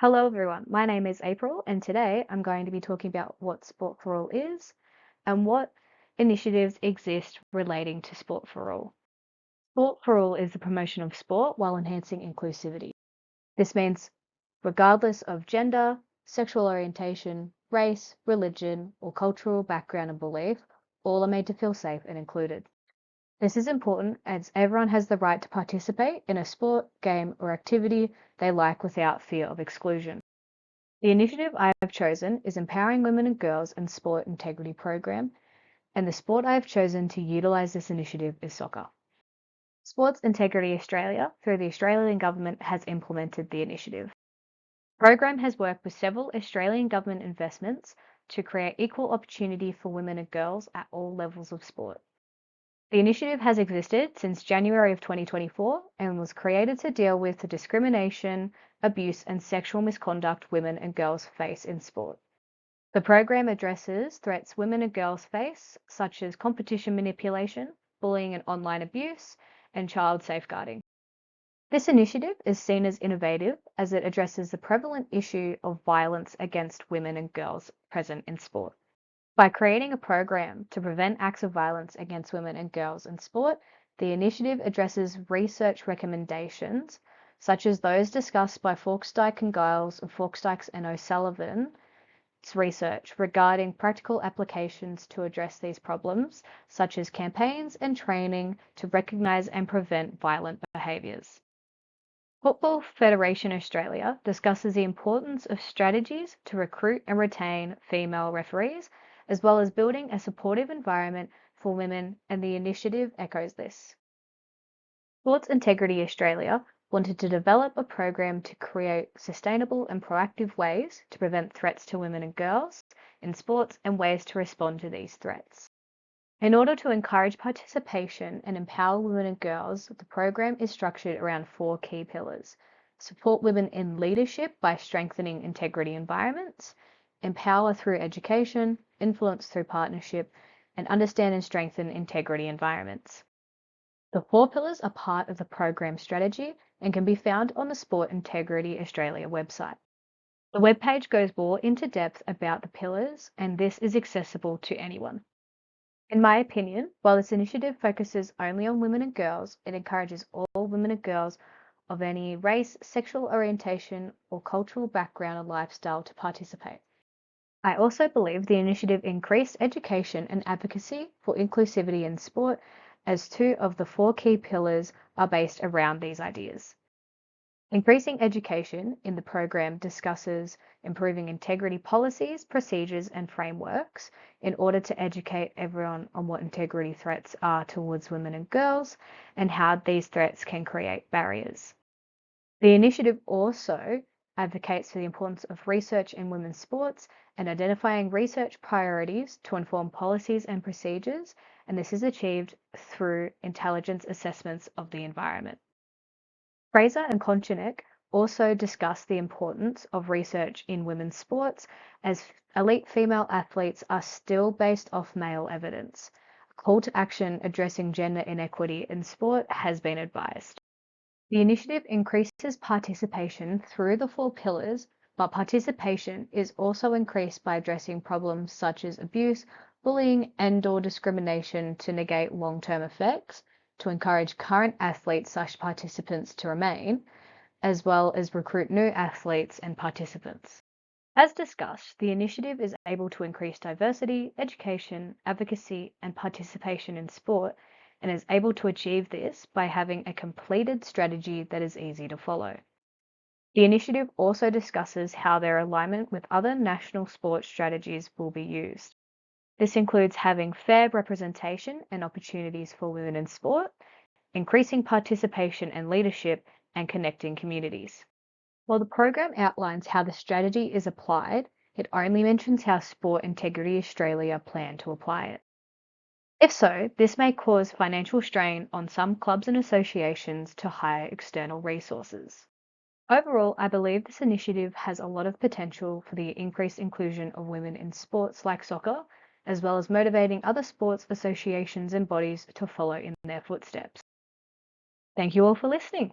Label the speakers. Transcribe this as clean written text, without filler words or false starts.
Speaker 1: Hello everyone, my name is April and today I'm going to be talking about what Sport for All is and what initiatives exist relating to Sport for All. Sport for All is the promotion of sport while enhancing inclusivity. This means regardless of gender, sexual orientation, race, religion, or cultural background and belief, all are made to feel safe and included. This is important as everyone has the right to participate in a sport, game, or activity they like without fear of exclusion. The initiative I have chosen is Empowering Women and Girls in Sport Integrity Program, and the sport I have chosen to utilise this initiative is soccer. Sports Integrity Australia, through the Australian Government, has implemented the initiative. The program has worked with several Australian Government investments to create equal opportunity for women and girls at all levels of sport. The initiative has existed since January of 2024 and was created to deal with the discrimination, abuse, and sexual misconduct women and girls face in sport. The program addresses threats women and girls face, such as competition manipulation, bullying and online abuse, and child safeguarding. This initiative is seen as innovative as it addresses the prevalent issue of violence against women and girls present in sport. By creating a program to prevent acts of violence against women and girls in sport, the initiative addresses research recommendations, such as those discussed by Forksdyke and Giles, Forksdykes and O'Sullivan's research regarding practical applications to address these problems, such as campaigns and training to recognise and prevent violent behaviours. Football Federation Australia discusses the importance of strategies to recruit and retain female referees, as well as building a supportive environment for women, and the initiative echoes this. Sports Integrity Australia wanted to develop a program to create sustainable and proactive ways to prevent threats to women and girls in sports and ways to respond to these threats. In order to encourage participation and empower women and girls, the program is structured around four key pillars: support women in leadership by strengthening integrity environments, empower through education, influence through partnership, and understand and strengthen integrity environments. The four pillars are part of the program strategy and can be found on the Sport Integrity Australia website. The webpage goes more into depth about the pillars, and this is accessible to anyone. In my opinion, while this initiative focuses only on women and girls, it encourages all women and girls of any race, sexual orientation, or cultural background and lifestyle to participate. I also believe the initiative increased education and advocacy for inclusivity in sport, as two of the four key pillars are based around these ideas. Increasing education in the program discusses improving integrity policies, procedures, and frameworks in order to educate everyone on what integrity threats are towards women and girls and how these threats can create barriers. The initiative also advocates for the importance of research in women's sports and identifying research priorities to inform policies and procedures, and this is achieved through intelligence assessments of the environment. Fraser and Konchanek also discuss the importance of research in women's sports, as elite female athletes are still based off male evidence. A call to action addressing gender inequity in sport has been advised. The initiative increases participation through the four pillars, but participation is also increased by addressing problems such as abuse, bullying, and/or discrimination to negate long-term effects, to encourage current athletes/participants to remain, as well as recruit new athletes and participants. As discussed, the initiative is able to increase diversity, education, advocacy, and participation in sport, and is able to achieve this by having a completed strategy that is easy to follow. The initiative also discusses how their alignment with other national sports strategies will be used. This includes having fair representation and opportunities for women in sport, increasing participation and leadership, and connecting communities. While the program outlines how the strategy is applied, it only mentions how Sport Integrity Australia plan to apply it. If so, this may cause financial strain on some clubs and associations to hire external resources. Overall, I believe this initiative has a lot of potential for the increased inclusion of women in sports like soccer, as well as motivating other sports associations and bodies to follow in their footsteps. Thank you all for listening.